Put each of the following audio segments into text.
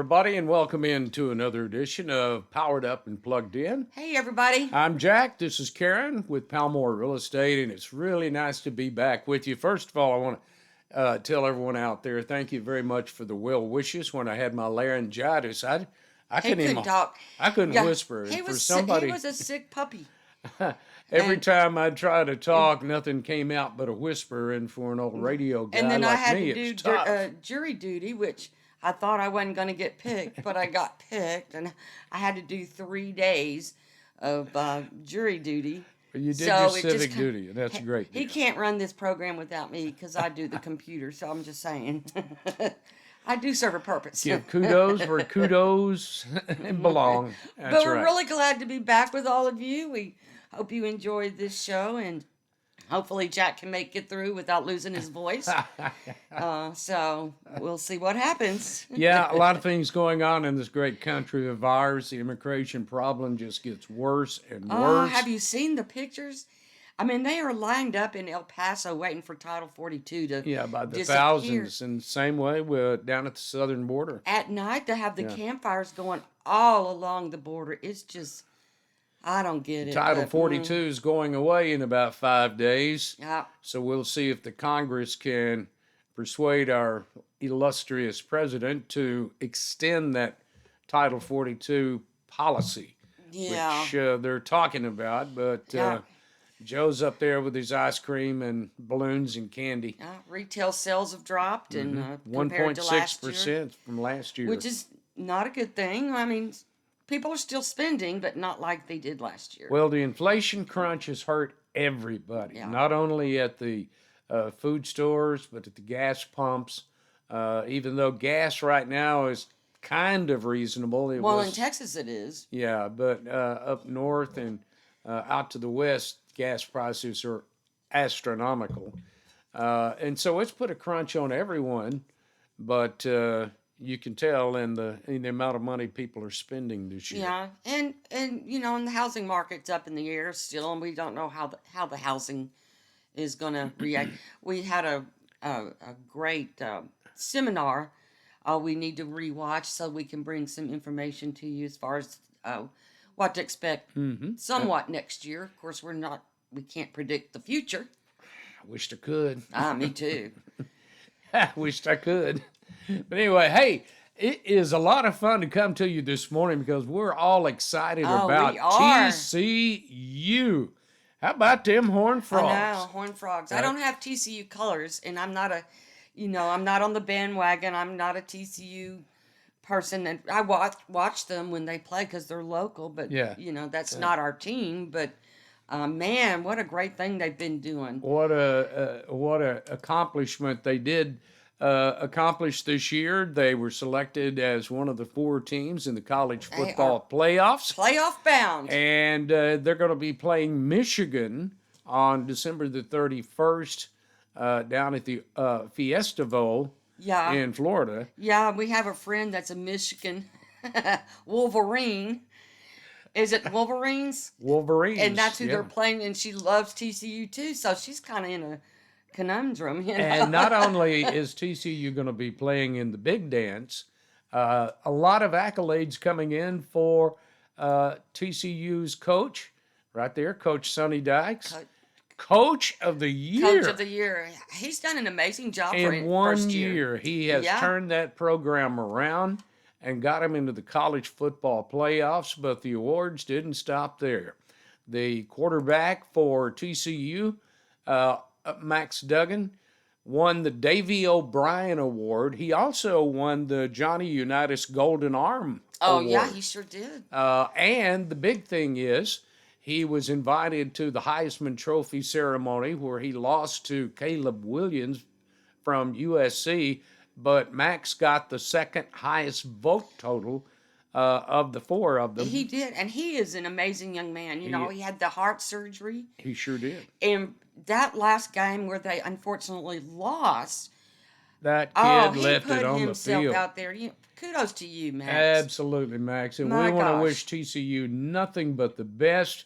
everybody, and welcome into another edition of Powered Up and Plugged In. Hey, everybody. I'm Jack. This is Karen with Palmore Real Estate, and it's really nice to be back with you. First of all, I want to tell everyone out there, thank you very much for the well wishes when I had my laryngitis. I He couldn't talk. I couldn't whisper. He And was for somebody, he was a sick puppy. every time I tried to talk, nothing came out but a whisper. And for an old radio guy And then I like had me, to it's do tough. jury duty, which I thought I wasn't going to get picked, but I got picked, and I had to do 3 days of jury duty. You did So your it civic just duty, and that's a great deal. He can't run this program without me because I do the computer, so I'm just saying. I do serve a purpose. Give kudos where kudos belong. That's But we're right. really glad to be back with all of you. We hope you enjoyed this show, and hopefully Jack can make it through without losing his voice. So we'll see what happens. Yeah, a lot of things going on in this great country of ours. The immigration problem just gets worse and worse. Have you seen the pictures? I mean, they are lined up in El Paso waiting for Title 42 to Yeah, by the disappear. thousands. And the same way we're down at the southern border. At night, they have the Yeah. campfires going all along the border. It's just, I don't get it. Title but, 42 is going away in about 5 days. Yeah. So we'll see if the Congress can persuade our illustrious president to extend that Title 42 policy, Yeah. which they're talking about. But Yeah. Joe's up there with his ice cream and balloons and candy. Retail sales have dropped and compared to last year, 1.6% from last year. which is not a good thing. I mean, people are still spending, but not like they did last year. Well, the inflation crunch has hurt everybody, Yeah. not only at the food stores, but at the gas pumps. Even though gas right now is kind of reasonable. In Texas it is. Yeah, but up north and out to the west, gas prices are astronomical. And so it's put a crunch on everyone, but you can tell in the amount of money people are spending this year. Yeah, and and the housing market's up in the air still, and we don't know how the housing is going to react. We had a great seminar. We need to rewatch so we can bring some information to you as far as what to expect somewhat next year. Of course, we can't predict the future. I wished I could. Me too. I wished I could. But anyway, hey, it is a lot of fun to come to you this morning because we're all excited about we are. TCU. How about them Horned Frogs? I know, Horned Frogs. I don't have TCU colors, and I'm not I'm not on the bandwagon. I'm not a TCU person, and I watch them when they play because they're local. But that's not our team. But man, what a great thing they've been doing. What a accomplishment they did accomplish this year. They were selected as one of the 4 teams in the college football playoffs. Playoff bound. And they're going to be playing Michigan on December the 31st down at the Fiesta Bowl in Florida. Yeah, we have a friend that's a Michigan Wolverine. Is it Wolverines? Wolverines. And that's who they're playing, and she loves TCU too, so she's kind of in a conundrum. And not only is TCU going to be playing in the big dance, a lot of accolades coming in for TCU's coach, right there, Coach Sonny Dykes. Coach of the Year. Coach of the Year. He's done an amazing job for In one first year. He has turned that program around and got him into the college football playoffs, but the awards didn't stop there. The quarterback for TCU, Max Duggan, won the Davy O'Brien Award. He also won the Johnny Unitas Golden Arm Award. Oh, yeah, he sure did. And the big thing is, he was invited to the Heisman Trophy ceremony where he lost to Caleb Williams from USC, but Max got the second highest vote total of the 4 of them. He did, and he is an amazing young man. He had the heart surgery. He sure did. And that last game where they unfortunately lost, that kid left he it put on the himself field. out there. Kudos to you, Max. Absolutely, Max. And we want to wish TCU nothing but the best.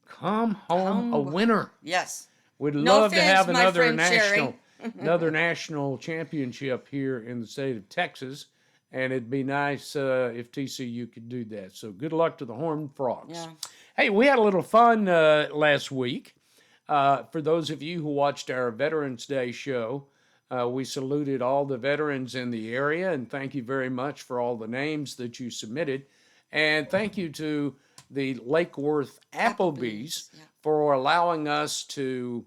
Come home a winner. Yes. We'd No love to offense, have my friend Sherry. another national championship here in the state of Texas. and it'd be nice if TCU could do that. So good luck to the Horned Frogs. Yeah. Hey, we had a little fun last week. For those of you who watched our Veterans Day show, we saluted all the veterans in the area, and thank you very much for all the names that you submitted. And thank you to the Lake Worth Applebee's yeah. for allowing us to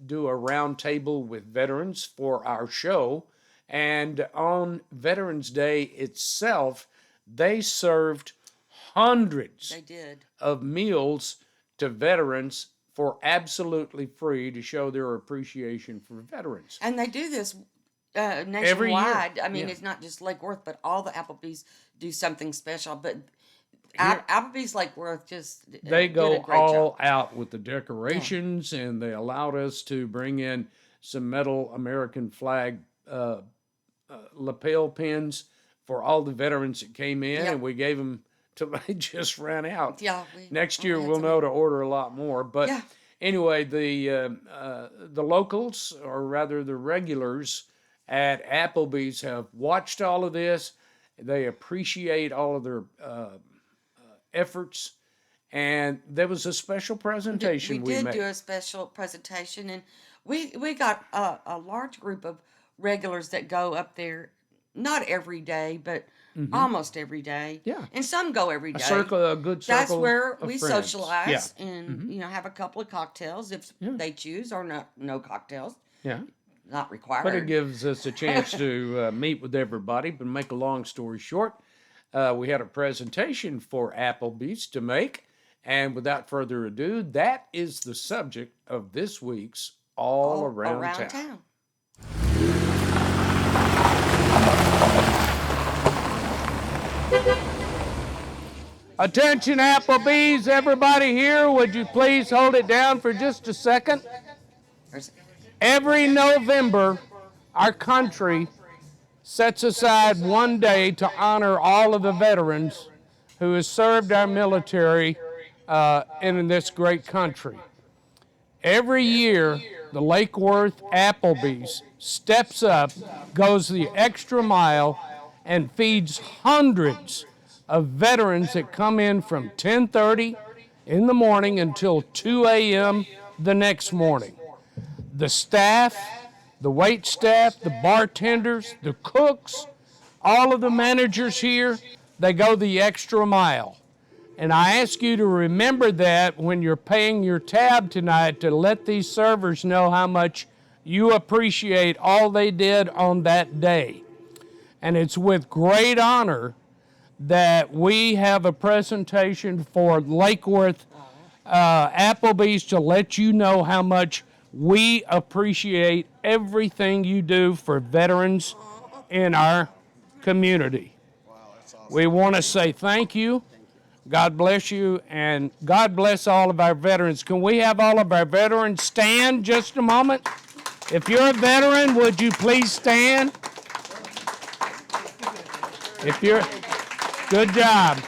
do a round table with veterans for our show. And on Veterans Day itself, they served hundreds They did. of meals to veterans for absolutely free to show their appreciation for veterans. And they do this Every year. nationwide. I mean, Yeah. it's not just Lake Worth, but all the Applebee's do something special. But Here- Applebee's Lake Worth just They did go a great all job. out with the decorations, and they allowed us to bring in some metal American flag lapel pins for all the veterans that came in, Yep. and we gave them till they just ran out. Yeah. Next year had we'll some- know to order a lot more. But Yeah. anyway, the locals, or rather the regulars at Applebee's, have watched all of this. They appreciate all of their efforts, and there was a special presentation we did made. do a special presentation, and we got a large group of regulars that go up there, not every day, but almost every day. Mm-hmm. Yeah. And some go every day. A good circle. That's where of we friends. socialize Yeah. and have a couple of cocktails if they choose, or no cocktails, Yeah. not required. But it gives us a chance to meet with everybody. But make a long story short, we had a presentation for Applebee's to make. And without further ado, that is the subject of this week's All Around Town. Attention, Applebee's, everybody here, would you please hold it down for just a second? There's- Every November, our country sets aside one day to honor all of the veterans who have served our military in this great country. Every year, the Lake Worth Applebee's steps up, goes the extra mile, and feeds hundreds of veterans that come in from 10:30 in the morning until 2 a.m. the next morning. The staff, the wait staff, the bartenders, the cooks, all of the managers here, they go the extra mile. And I ask you to remember that when you're paying your tab tonight, to let these servers know how much you appreciate all they did on that day. And it's with great honor that we have a presentation for Lake Worth Applebee's to let you know how much we appreciate everything you do for veterans in our community. We want to say thank you. God bless you, and God bless all of our veterans. Can we have all of our veterans stand just a moment? If you're a veteran, would you please stand? If you're, good job.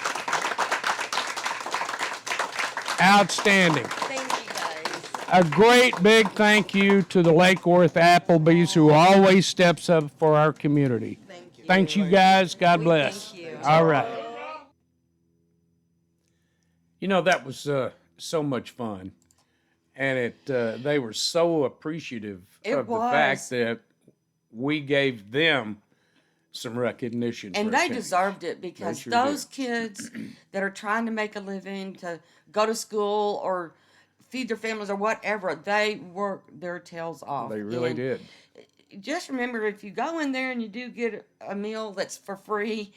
Outstanding. Thank you, guys. A great big thank you to the Lake Worth Applebee's, who always steps up for our community. Thank you. Thanks, you guys. God bless. thank you. All right. You know, that was so much fun, and they were so appreciative It of the was. fact that we gave them some recognition. And for they attending. deserved it, because sure those did. kids that are trying to make a living, to go to school or feed their families or whatever, they worked their tails off. They really And did. Just remember, if you go in there and you do get a meal that's for free,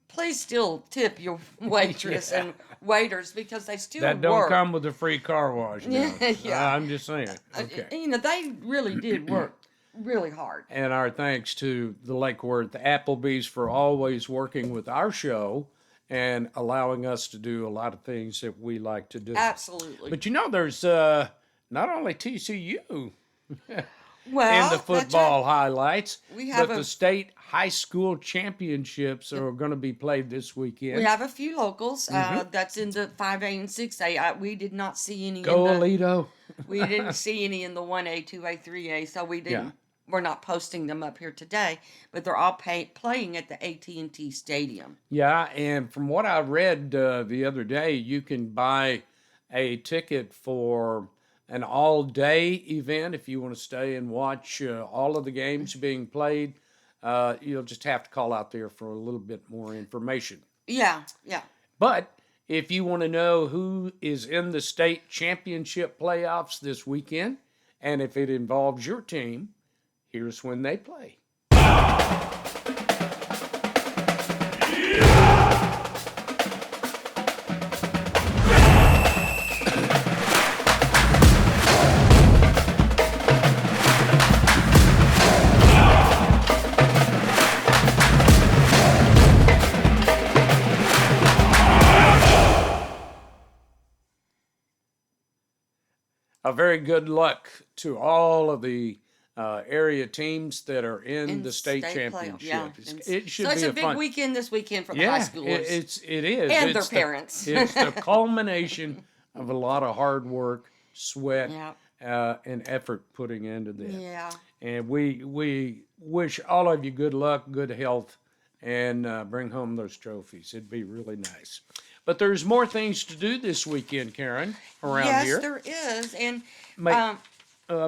please still tip your waitress Yeah. and waiters, because they still That don't work. come with a free car wash. Now. Yeah. I'm just saying. Okay. They really did work really hard. And our thanks to the Lake Worth Applebee's for always working with our show and allowing us to do a lot of things that we like to do. Absolutely. But you know, there's not only TCU well, in the that's football right. highlights, We have but a- the state high school championships are going to be played this weekend. We have a few locals. That's in the 5A and 6A. We did not see any. Go in the, Alito. we didn't see any in the 1A, 2A, 3A. So we didn't we're not posting them up here today, but they're all playing at the AT&T Stadium. Yeah, and from what I read the other day, you can buy a ticket for an all-day event if you want to stay and watch all of the games being played. You'll just have to call out there for a little bit more information. Yeah, yeah. But if you want to know who is in the state championship playoffs this weekend, and if it involves your team, here's when they play. A very good luck to all of the area teams that are in the state championship. Yeah. It should so it's be a big fun weekend this weekend for the high schoolers. It is. And It's their parents. It's the culmination of a lot of hard work, sweat, and effort putting into this. Yeah. And we wish all of you good luck, good health, and bring home those trophies. It'd be really nice. But there's more things to do this weekend, Karen, around here. Yes, there is. And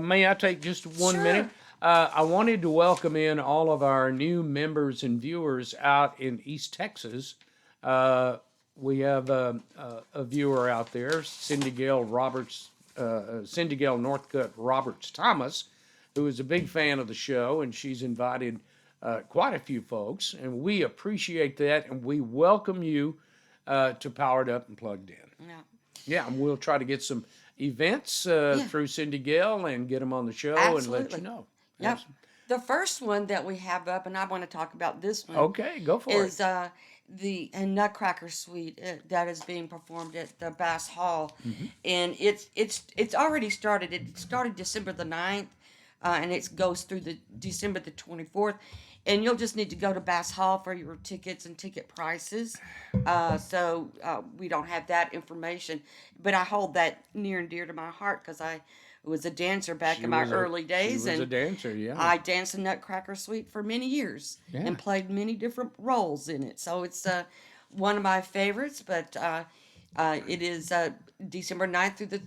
May I take just 1 Sure. minute? I wanted to welcome in all of our new members and viewers out in East Texas. We have a viewer out there, Cindy Gale Northcutt Roberts Thomas, who is a big fan of the show, and she's invited quite a few folks, and we appreciate that, and we welcome you to Powered Up and Plugged In. Yeah. Yeah, and we'll try to get some events through Cindy Gale and get them on the show and let you know. Yep. The first one that we have up, and I want to talk about this one. Okay, go for is it. The Nutcracker Suite that is being performed at the Bass Hall, and it's already started. It started December the 9th, and it goes through the December the 24th. And you'll just need to go to Bass Hall for your tickets and ticket prices. So we don't have that information. But I hold that near and dear to my heart because I was a dancer back in my early days. She was a dancer, yeah. I danced in Nutcracker Suite for many years and played many different roles in it. So it's one of my favorites. But it is December 9th through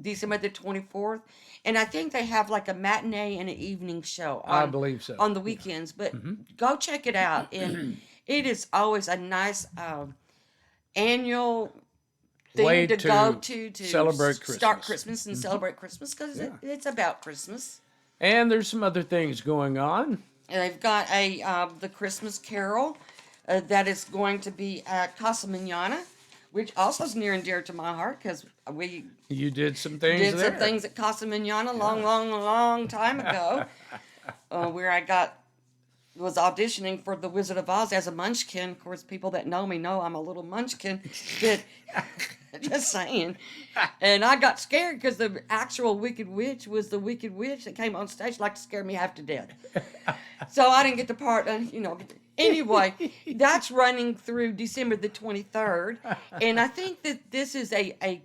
December the 24th. And I think they have like a matinee and an evening show I believe so. on the weekends. But go check it out. And it is always a nice annual thing Way to go to celebrate start Christmas. Christmas and celebrate Christmas because it's about Christmas. And there's some other things going on. And they've got the Christmas Carol that is going to be at Casa Manana, which also is near and dear to my heart because You did some things did there. some things at Casa Manana long time ago, where I was auditioning for The Wizard of Oz as a munchkin. Of course, people that know me know I'm a little munchkin. But just saying. And I got scared because the actual Wicked Witch was the Wicked Witch that came on stage like to scare me half to death. So I didn't get the part, Anyway, that's running through December the 23rd. And I think that this is a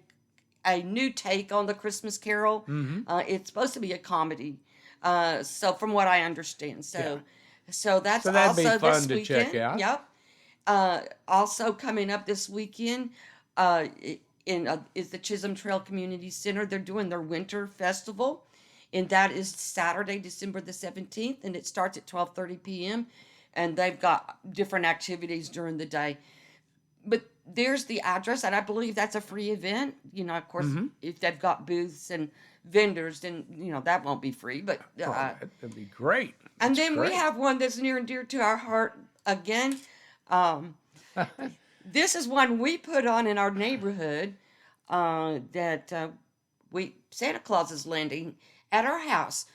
new take on the Christmas Carol. It's supposed to be a comedy. So from what I understand. So that's that'd also be fun this to weekend. check out. Yep. Also coming up this weekend is the Chisholm Trail Community Center. They're doing their winter festival. And that is Saturday, December the 17th. And it starts at 12:30 p.m. And they've got different activities during the day. But there's the address, and I believe that's a free event. Of course, if they've got booths and vendors, then, that won't be free. But That'd be great. and then we have one that's near and dear to our heart again. This is one we put on in our neighborhood that Santa Claus is landing at our house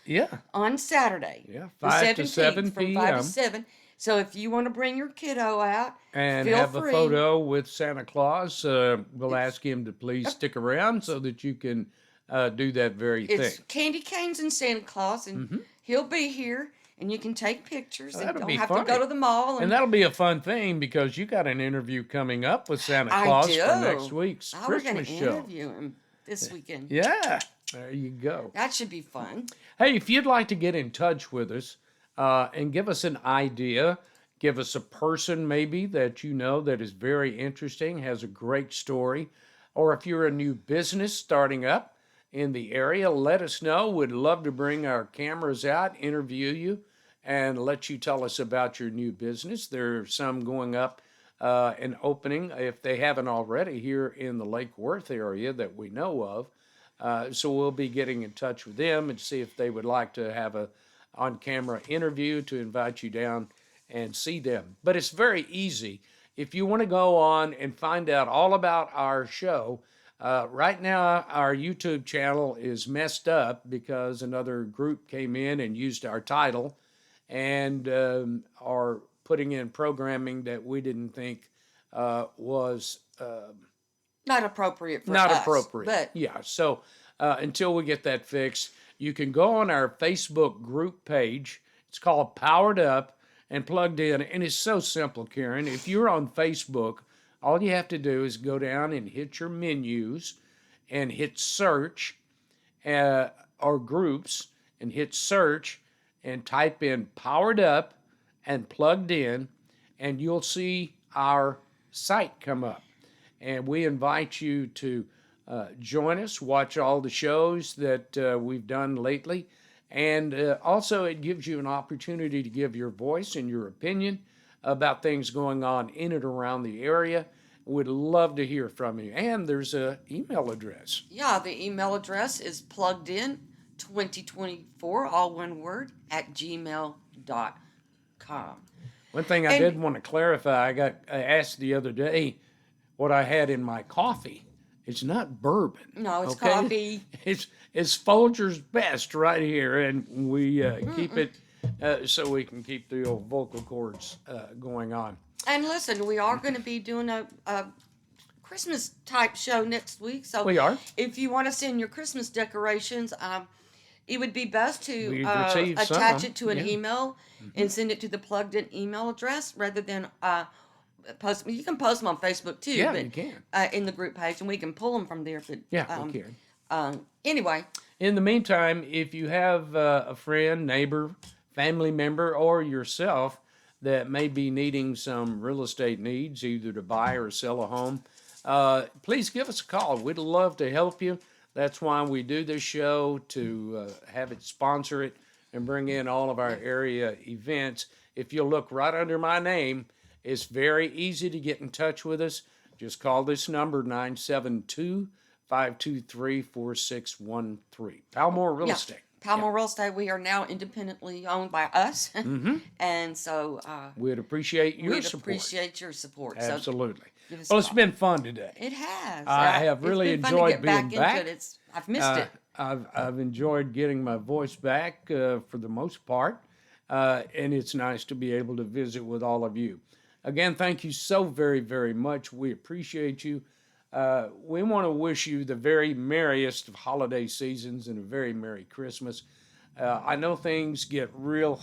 on Saturday. Yeah, the 5 to 7 from p.m. 5 to 7. So if you want to bring your kiddo out, and feel have free. a photo with Santa Claus, we'll ask him to please stick around so that you can do that very It's thing. candy canes and Santa Claus, and he'll be here, and you can take pictures and That'll don't be have funny. to go to the mall. And that'll be a fun thing because you got an interview coming up with Santa I Claus do. for next week's we're going Christmas to show. interview him this weekend. Yeah. There you go. That should be fun. Hey, if you'd like to get in touch with us and give us an idea, give us a person maybe that you know that is very interesting, has a great story, or if you're a new business starting up in the area, let us know. We'd love to bring our cameras out, interview you, and let you tell us about your new business. There are some going up and opening, if they haven't already, here in the Lake Worth area that we know of. So we'll be getting in touch with them and see if they would like to have a on-camera interview to invite you down and see them. But it's very easy. If you want to go on and find out all about our show, right now our YouTube channel is messed up because another group came in and used our title and are putting in programming that we didn't think was Not appropriate for not us. appropriate. But Yeah. So until we get that fixed, you can go on our Facebook group page. It's called Powered Up and Plugged In. And it's so simple, Karen. If you're on Facebook, all you have to do is go down and hit your menus and hit search or groups and hit search and type in Powered Up and Plugged In, and you'll see our site come up. And we invite you to join us, watch all the shows that we've done lately. And also, it gives you an opportunity to give your voice and your opinion about things going on in and around the area. We'd love to hear from you. And there's an email address. yeah, the email address is pluggedin2024, all one word, at gmail.com. One thing I did want to clarify, I asked the other day what I had in my coffee. It's not bourbon. No, it's coffee. It's Folgers Best right here, and we keep it so we can keep the old vocal cords going on. And listen, we are going to be doing a Christmas type show next week. So We are. if you want to send your Christmas decorations, it would be best to We've received attach some, it to an yeah. email and send it to the plugged in email address rather than post. You can post them on Facebook too. Yeah, but, you can. in the group page, and we can pull them from there. But Yeah, we can. Anyway, In the meantime, if you have a friend, neighbor, family member, or yourself that may be needing some real estate needs, either to buy or sell a home, please give us a call. We'd love to help you. That's why we do this show, to have it sponsor it and bring in all of our area events. If you'll look right under my name, it's very easy to get in touch with us. Just call this number, 972-523-4613. Palmore Real Estate. Palmer Real Estate, we are now independently owned by us. Mm-hmm. And so We'd appreciate your we'd support. appreciate your support. Absolutely. So give us Well, a it's call. been fun today. It has. I have really it's been enjoyed fun to get being back. into it. I've missed it. I've enjoyed getting my voice back for the most part, and it's nice to be able to visit with all of you. Again, thank you so very, very much. We appreciate you. We want to wish you the very merriest of holiday seasons and a very Merry Christmas. I know things get real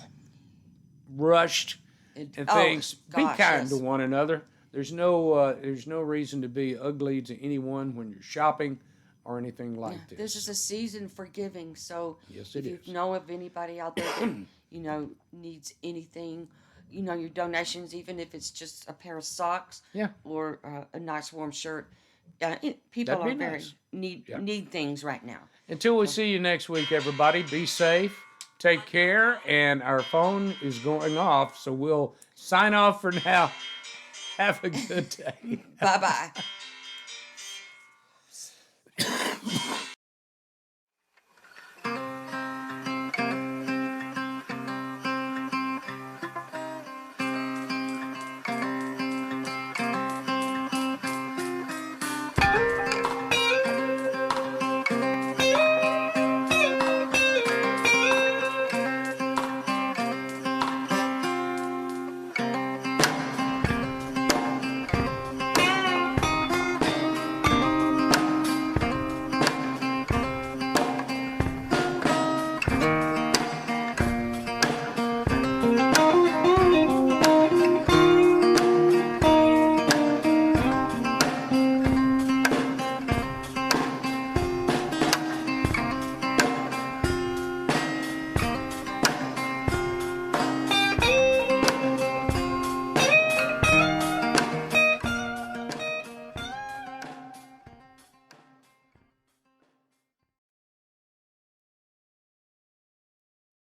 rushed and things. Be kind yes. to one another. There's no reason to be ugly to anyone when you're shopping or anything like this. This is a season for giving. So Yes, if it you is. know of anybody out there that needs anything, your donations, even if it's just a pair of socks, Yeah. or a nice warm shirt. People That'd be are very nice. need things right now. Until we see you next week, everybody, be safe, take care, and our phone is going off, so we'll sign off for now. Have a good day. Bye bye.